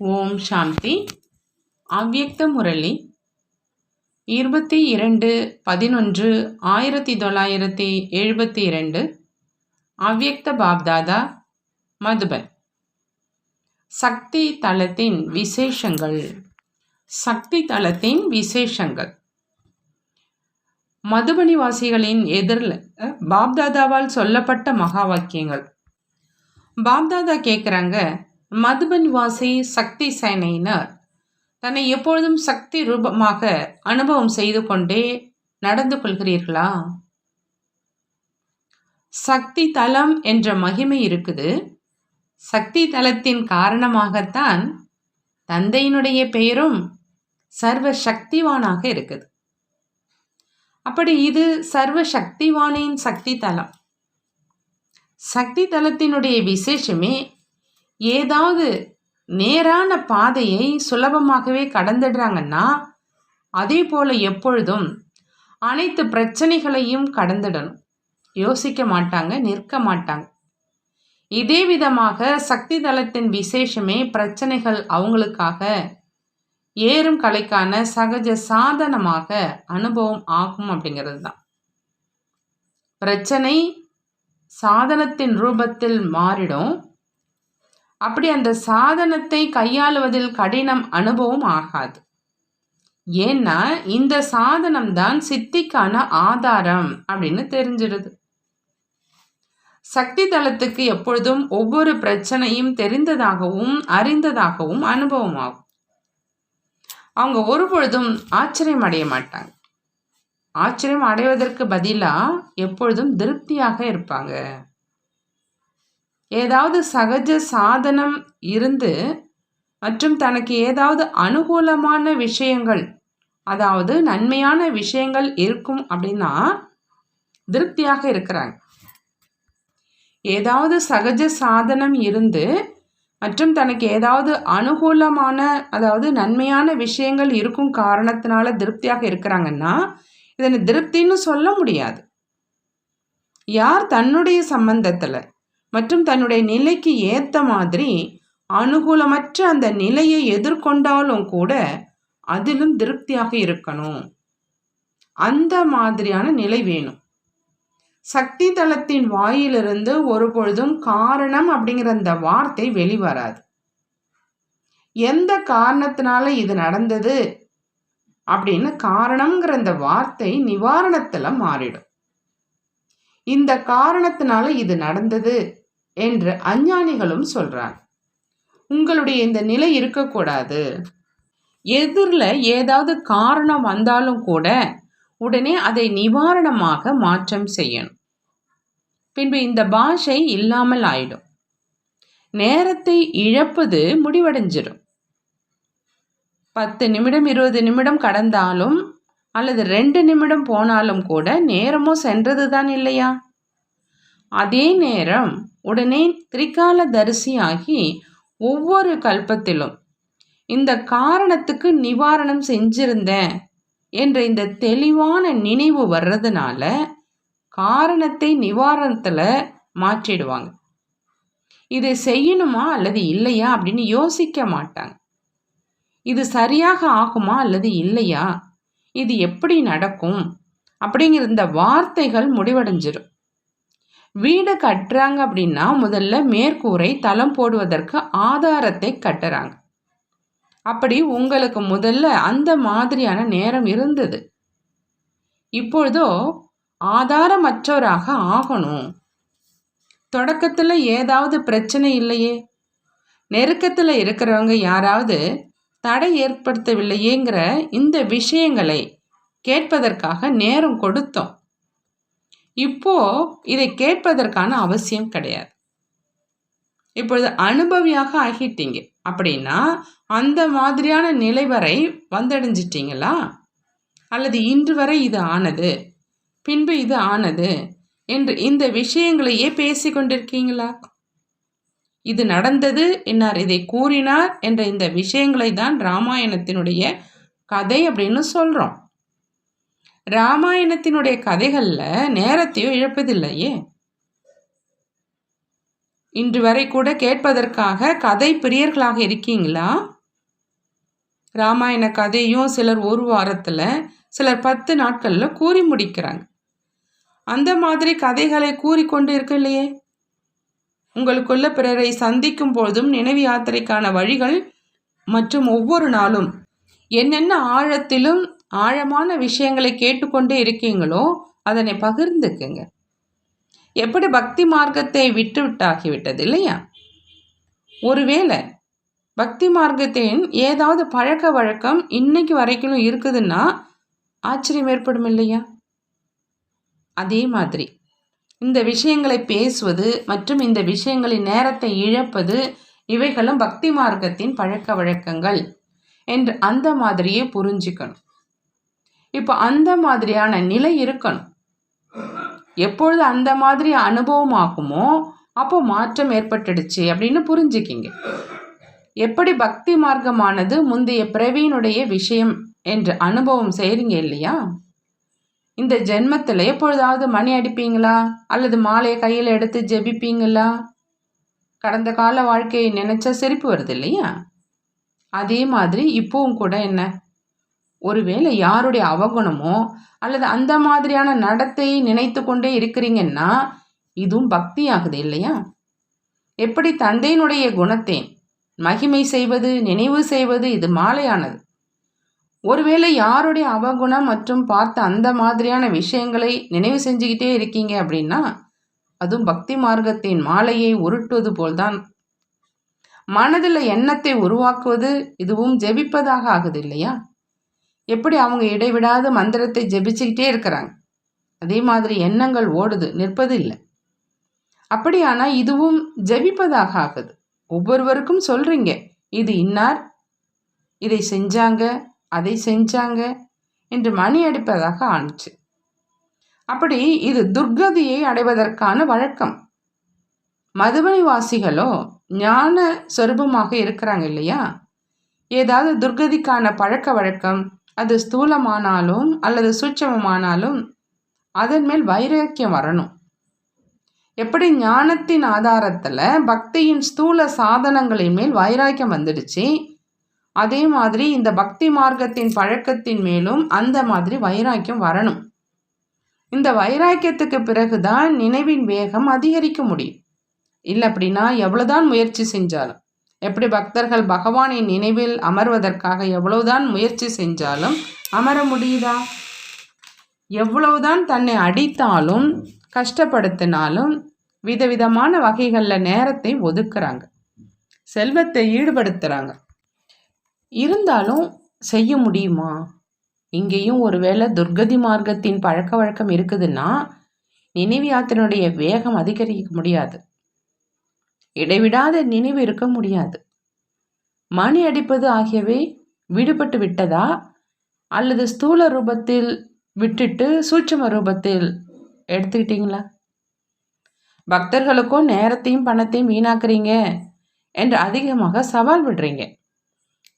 ஓம் சாந்தி. அவ்யக்த முரளி 22/11/1972. அவ்யக்த பாப்தாதா, மதுபன். சக்தி தளத்தின் விசேஷங்கள். சக்தி தளத்தின் விசேஷங்கள். மதுபனிவாசிகளின் எதிரில் பாப்தாதாவால் சொல்லப்பட்ட மகா வாக்கியங்கள். பாப்தாதா கேட்குறாங்க, மதுபனிவாசி சக்தி சேனையினர் தன்னை எப்பொழுதும் சக்தி ரூபமாக அனுபவம் செய்து கொண்டே நடந்து கொள்கிறீர்களா? சக்தி தலம் என்ற மகிமை இருக்குது. சக்தி தலத்தின் காரணமாகத்தான் தந்தையினுடைய பெயரும் சர்வ சக்திவானாக இருக்குது. அப்படி இது சர்வ சக்திவானின் சக்தி தலம். சக்தி தலத்தினுடைய விசேஷமே ஏதாவது நேரான பாதையை சுலபமாகவே கடந்துடுறாங்கன்னா, அதே போல எப்பொழுதும் அனைத்து பிரச்சனைகளையும் கடந்துடணும். யோசிக்க மாட்டாங்க, நிற்க மாட்டாங்க. இதே விதமாக சக்தி தலத்தின் விசேஷமே பிரச்சனைகள் அவங்களுக்காக ஏறும் கலைக்கான சகஜ சாதனமாக அனுபவம் ஆகும் அப்படிங்கிறது தான். பிரச்சனை சாதனத்தின் ரூபத்தில் மாறிடும். அப்படி அந்த சாதனத்தை கையாளுவதில் கடினம் அனுபவம் ஆகாது. ஏன்னா இந்த சாதனம் தான் சித்திக்கான ஆதாரம் அப்படின்னு தெரிஞ்சிடுது. சக்தி தளத்துக்கு எப்பொழுதும் ஒவ்வொரு பிரச்சனையும் தெரிந்ததாகவும் அறிந்ததாகவும் அனுபவம் ஆகும். அவங்க ஒரு பொழுதும் ஆச்சரியம் அடைய மாட்டாங்க. ஆச்சரியம் அடைவதற்கு பதிலாக எப்பொழுதும் திருப்தியாக இருப்பாங்க. ஏதாவது சகஜ சாதனம் இருந்து மற்றும் தனக்கு ஏதாவது அனுகூலமான விஷயங்கள், அதாவது நன்மையான விஷயங்கள் இருக்கும் அப்படின்னா திருப்தியாக இருக்கிறாங்க. ஏதாவது சகஜ சாதனம் இருந்து மற்றும் தனக்கு ஏதாவது அனுகூலமான, அதாவது நன்மையான விஷயங்கள் இருக்கும் காரணத்தினால திருப்தியாக இருக்கிறாங்கன்னா இதனை திருப்தின்னு சொல்ல முடியாது. யார் தன்னுடைய சம்பந்தத்தில் மற்றும் தன்னுடைய நிலைக்கு ஏற்ற மாதிரி அனுகூலமற்ற அந்த நிலையை எதிர்கொண்டாலும் கூட அதிலும் திருப்தியாக இருக்கணும். அந்த மாதிரியான நிலை வேணும். சக்தி தளத்தின் வாயிலிருந்து ஒரு பொழுதும் காரணம் அப்படிங்கிற அந்த வார்த்தை வெளிவராது. எந்த காரணத்தினால இது நடந்தது அப்படின்னு காரணம்ங்கிற அந்த வார்த்தை நிவாரணத்துல மாறிடும். இந்த காரணத்தினால இது நடந்தது என்று அஞ்ஞானிகளும் சொல்றாங்க. உங்களுடைய இந்த நிலை இருக்கக்கூடாது. எதிரில் ஏதாவது காரணம் வந்தாலும் கூட உடனே அதை நிவாரணமாக மாற்றம் செய்யணும். பின்பு இந்த பாஷை இல்லாமல் ஆயிடும். நேரத்தை இழப்பது முடிவடைஞ்சிடும். 10 நிமிடம் 20 நிமிடம் கடந்தாலும் அல்லது 2 நிமிடம் போனாலும் கூட நேரமோ சென்றது தான் இல்லையா? அதே நேரம் உடனே திரிகால தரிசியாகி ஒவ்வொரு கல்பத்திலும் இந்த காரணத்துக்கு நிவாரணம் செஞ்சிருந்தேன் என்ற இந்த தெளிவான நினைவு வர்றதுனால காரணத்தை நிவாரணத்தில் மாற்றிடுவாங்க. இதை செய்யணுமா அல்லது இல்லையா அப்படின்னு யோசிக்க மாட்டாங்க. இது சரியாக ஆகுமா அல்லது இல்லையா, இது எப்படி நடக்கும் அப்படிங்கிற இந்த வார்த்தைகள் முடிவடைஞ்சிடும். வீடு கட்டுறாங்க அப்படின்னா முதல்ல மேற்கூரை தளம் போடுவதற்கு ஆதாரத்தை கட்டுறாங்க. அப்படி உங்களுக்கு முதல்ல அந்த மாதிரியான நேரம் இருந்தது. இப்பொழுதோ ஆதாரமற்றவராக ஆகணும். தொடக்கத்தில் ஏதாவது பிரச்சனை இல்லையே, நெருக்கத்தில் இருக்கிறவங்க யாராவது தடை ஏற்படுத்தவில்லையேங்கிற இந்த விஷயங்களை கேட்பதற்காக நேரம் கொடுத்தோம். இப்போ இதை கேட்பதற்கான அவசியம் கிடையாது. இப்பொழுது அனுபவியாக ஆகிட்டீங்க அப்படின்னா அந்த மாதிரியான நிலை வரை வந்தடைஞ்சிட்டீங்களா? அல்லது இன்று வரை இது ஆனது, பின்பு இது ஆனது என்று இந்த விஷயங்களையே பேசி கொண்டிருக்கீங்களா? இது நடந்தது என்னார், இதை கூறினார் என்ற இந்த விஷயங்களை தான் ராமாயணத்தினுடைய கதை அப்படின்னு சொல்கிறோம். ராமாயணத்தினுடைய கதைகளில் நேரத்தையோ இழப்பதில்லையே. இன்று வரை கூட கேட்பதற்காக கதை பிரியர்களாக இருக்கீங்களா? ராமாயண கதையும் சிலர் 1 வாரத்தில், சிலர் 10 நாட்களில் கூறி முடிக்கிறாங்க. அந்த மாதிரி கதைகளை கூறிக்கொண்டு இருக்கலையே. உங்களுக்குள்ள பிறரை சந்திக்கும் பொழுதும் நினைவு யாத்திரைக்கான வழிகள் மற்றும் ஒவ்வொரு நாளும் என்னென்ன ஆழத்திலும் ஆழமான விஷயங்களை கேட்டுக்கொண்டே இருக்கீங்களோ அதனை பகிர்ந்துக்குங்க. எப்படி பக்தி மார்க்கத்தை விட்டாகிவிட்டது இல்லையா? ஒருவேளை பக்தி மார்க்கத்தின் ஏதாவது பழக்க வழக்கம் இன்னைக்கு வரைக்கும் இருக்குதுன்னா ஆச்சரியம் ஏற்படும் இல்லையா? அதே மாதிரி இந்த விஷயங்களை பேசுவது மற்றும் இந்த விஷயங்களின் நேரத்தை இழப்பது இவைகளும் பக்தி மார்க்கத்தின் பழக்க வழக்கங்கள் என்று அந்த மாதிரியே புரிஞ்சுக்கணும். இப்போ அந்த மாதிரியான நிலை இருக்கணும். எப்பொழுது அந்த மாதிரி அனுபவம் ஆகுமோ அப்போ மாற்றம் ஏற்பட்டுடுச்சு அப்படின்னு புரிஞ்சுக்கிங்க. எப்படி பக்தி மார்க்கமானது முந்தைய பிறவியினுடைய விஷயம் என்று அனுபவம் செய்கிறீங்க இல்லையா? இந்த ஜென்மத்தில் எப்பொழுதாவது மணி அடிப்பீங்களா அல்லது மாலையை கையில் எடுத்து ஜெபிப்பீங்களா? கடந்த கால வாழ்க்கையை நினைச்சா சிரிப்பு வருது இல்லையா? அதே மாதிரி இப்போவும் கூட என்ன, ஒருவேளை யாருடைய அவகுணமோ அல்லது அந்த மாதிரியான நடத்தையை நினைத்து கொண்டே இருக்கிறீங்கன்னா இதுவும் பக்தி ஆகுது இல்லையா? எப்படி தந்தையினுடைய குணத்தை மகிமை செய்வது, நினைவு செய்வது இது மாலையானது. ஒருவேளை யாருடைய அவகுணம் மற்றும் பார்த்த அந்த மாதிரியான விஷயங்களை நினைவு செஞ்சுக்கிட்டே இருக்கீங்க அப்படின்னா அதுவும் பக்தி மார்க்கத்தின் மாலையை உருட்டுவது போல்தான். மனதில் எண்ணத்தை உருவாக்குவது இதுவும் ஜெபிப்பதாக ஆகுது இல்லையா? எப்படி அவங்க இடைவிடாத மந்திரத்தை ஜெபிச்சுக்கிட்டே இருக்கிறாங்க, அதே மாதிரி எண்ணங்கள் ஓடுது, நிற்பது இல்லை. அப்படியானா இதுவும் ஜெபிப்பதாக ஆகுது. ஒவ்வொருவருக்கும் சொல்றீங்க, இது இன்னார் இதை செஞ்சாங்க, அதை செஞ்சாங்க என்று மணி அடிப்பதாக ஆணுச்சு. அப்படி இது துர்கதியை அடைவதற்கான வழக்கம். மதுபனி வாசிகளோ ஞான சொரூபமாக இருக்கிறாங்க இல்லையா? ஏதாவது துர்கதிக்கான பழக்க வழக்கம், அது ஸ்தூலமானாலும் அல்லது சூட்சமமானாலும் அதன் மேல் வைராக்கியம் வரணும். எப்படி ஞானத்தின் ஆதாரத்தில் பக்தியின் ஸ்தூல சாதனங்களின் மேல் வைராக்கியம் வந்துடுச்சு, அதே மாதிரி இந்த பக்தி மார்க்கத்தின் பழக்கத்தின் மேலும் அந்த மாதிரி வைராக்கியம் வரணும். இந்த வைராக்கியத்துக்கு பிறகுதான் நினைவின் வேகம் அதிகரிக்க முடியும். இல்லை அப்படின்னா எவ்வளவுதான் முயற்சி செஞ்சாலும், எப்படி பக்தர்கள் பகவானின் நினைவில் அமர்வதற்காக எவ்வளவுதான் முயற்சி செஞ்சாலும் அமர முடியுதா? எவ்வளவுதான் தன்னை அடித்தாலும் கஷ்டப்படுத்தினாலும் விதவிதமான வகைகளில் நேரத்தை ஒதுக்குறாங்க, செல்வத்தை ஈடுபடுத்துகிறாங்க. இருந்தாலும் செய்ய முடியுமா? இங்கேயும் ஒருவேளை துர்கதி மார்க்கத்தின் பழக்க வழக்கம் இருக்குதுன்னா நினைவு யாத்திரையுடைய வேகம் அதிகரிக்க முடியாது, இடைவிடாத நினைவு இருக்க முடியாது. மணி அடிப்பது ஆகியவை விடுபட்டு விட்டதா அல்லது ஸ்தூல ரூபத்தில் விட்டுட்டு சூட்சும ரூபத்தில் எடுத்துக்கிட்டீங்களா? பக்தர்களுக்கும் நேரத்தையும் பணத்தையும் வீணாக்குறீங்க என்று அதிகமாக சவால் விடுறீங்க.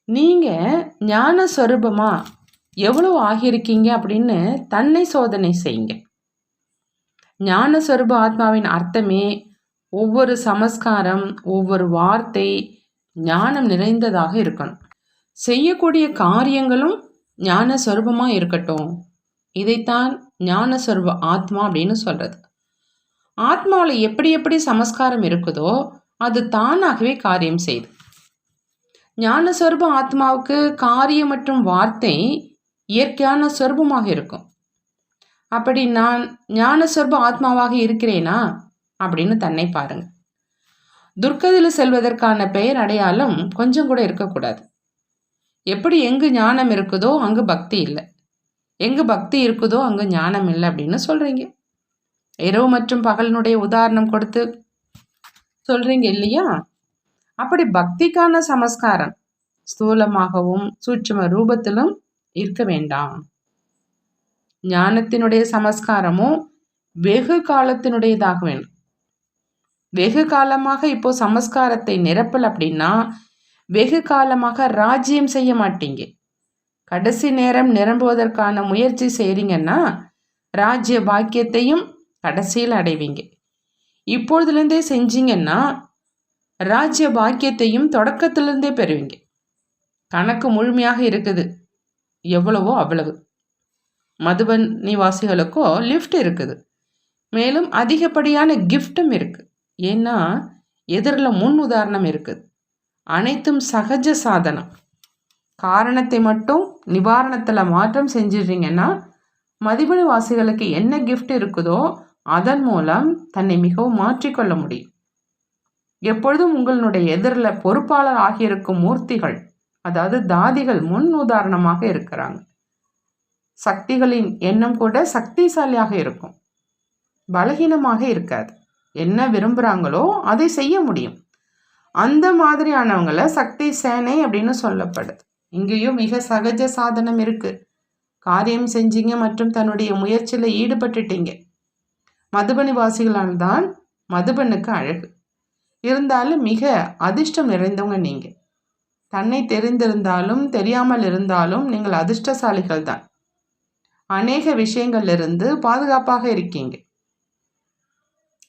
நீங்கள் ஞான ஸ்வரூபமா எவ்வளோ ஆகியிருக்கீங்க அப்படின்னு தன்னை சோதனை செய்யுங்க. ஞான ஸ்வரூப ஆத்மாவின் அர்த்தமே ஒவ்வொரு சமஸ்காரம், ஒவ்வொரு வார்த்தை ஞானம் நிறைந்ததாக இருக்கணும். செய்யக்கூடிய காரியங்களும் ஞான ஸ்வரூபமாக இருக்கட்டும். இதைத்தான் ஞான ஸ்வரூப ஆத்மா அப்படின்னு சொல்கிறது. ஆத்மாவில் எப்படி எப்படி சமஸ்காரம் இருக்குதோ அது தானாகவே காரியம் செய்யுது. ஞானஸ்வரூப ஆத்மாவுக்கு காரியம் மற்றும் வார்த்தை இயற்கையான சொரூபமாக இருக்கும். அப்படி நான் ஞானஸ்வரூப ஆத்மாவாக இருக்கிறேனா அப்படின்னு தன்னை பாருங்க. துர்க்கதியில் செல்வதற்கான பெயர் அடையாளம் கொஞ்சம் கூட இருக்கக்கூடாது. எப்படி எங்கு ஞானம் இருக்குதோ அங்கு பக்தி இல்லை, எங்கு பக்தி இருக்குதோ அங்கு ஞானம் இல்லை அப்படின்னு சொல்றீங்க. இரவு மற்றும் பகலினுடைய உதாரணம் கொடுத்து சொல்றீங்க இல்லையா? அப்படி பக்திக்கான சமஸ்காரம் ஸ்தூலமாகவும் சூட்சும ரூபத்திலும் இருக்க வேண்டாம். ஞானத்தினுடைய சமஸ்காரமும் வெகு காலத்தினுடையதாக வேண்டும். வெகு காலமாக இப்போ சமஸ்காரத்தை நிரப்பல் அப்படின்னா வெகு காலமாக ராஜ்யம் செய்ய மாட்டீங்க. கடைசி நேரம் நிரம்புவதற்கான முயற்சி செய்றீங்கன்னா ராஜ்ய பாக்கியத்தையும் கடைசியில் அடைவீங்க. இப்பொழுதுலேருந்தே செஞ்சீங்கன்னா ராஜ்ய பாக்கியத்தையும் தொடக்கத்திலிருந்தே பெறுவீங்க. கணக்கு முழுமையாக இருக்குது, எவ்வளவோ அவ்வளவு. மதுபன் நிவாசிகளுக்கோ லிஃப்ட் இருக்குது, மேலும் அதிகப்படியான கிஃப்டும் இருக்குது. ஏன்னா எதிரில் முன் உதாரணம் இருக்குது. அனைத்தும் சகஜ சாதனம். காரணத்தை மட்டும் நிவாரணத்தில் மாற்றம் செஞ்சிடுறீங்கன்னா மதுபனி வாசிகளுக்கு என்ன கிஃப்ட் இருக்குதோ அதன் மூலம் தன்னை மிகவும் மாற்றிக்கொள்ள முடியும். எப்பொழுதும் உங்களுடைய எதிரில் பொறுப்பாளர் ஆகியிருக்கும் மூர்த்திகள், அதாவது தாதிகள் முன் உதாரணமாக இருக்கிறாங்க. சக்திகளின் எண்ணம் கூட சக்திசாலியாக இருக்கும், பலகீனமாக இருக்காது. என்ன விரும்புகிறாங்களோ அதை செய்ய முடியும். அந்த மாதிரியானவங்களை சக்தி சேனை அப்படின்னு சொல்லப்படுது. இங்கேயும் மிக சகஜ சாதனம் இருக்கு. காரியம் செஞ்சீங்க மற்றும் தன்னுடைய முயற்சியில் ஈடுபட்டுட்டீங்க. மதுபனி வாசிகளால் தான் மதுபனுக்கு அழகு. இருந்தாலும் மிக அதிர்ஷ்டம் நிறைந்தவங்க நீங்க. தன்னை தெரிந்திருந்தாலும் தெரியாமல் இருந்தாலும் நீங்கள் அதிர்ஷ்டசாலிகள் தான். அநேக விஷயங்களிலிருந்து பாதுகாப்பாக இருக்கீங்க.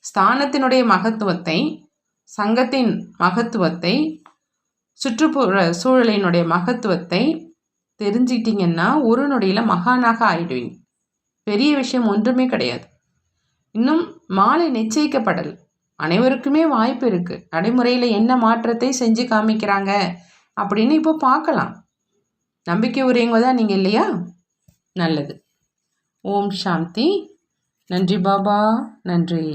ஸ்தானத்தினுடைய மகத்துவத்தை, சங்கத்தின் மகத்துவத்தை, சுற்றுப்புற சூழலினுடைய மகத்துவத்தை தெரிஞ்சுக்கிட்டீங்கன்னா ஒரு நொடியில் மகானாக ஆயிடுவீங்க. பெரிய விஷயம் ஒன்றுமே கிடையாது. இன்னும் மாலை நிச்சயிக்கப்படல். அனைவருக்குமே வாய்ப்பு இருக்கு. நடைமுறையில் என்ன மாற்றத்தை செஞ்சு காமிக்கிறாங்க அப்படின்னு இப்போ பார்க்கலாம். நம்பிக்கை உரியவங்க தான் நீங்கள் இல்லையா? நல்லது. ஓம் சாந்தி. நன்றி பாபா, நன்றி.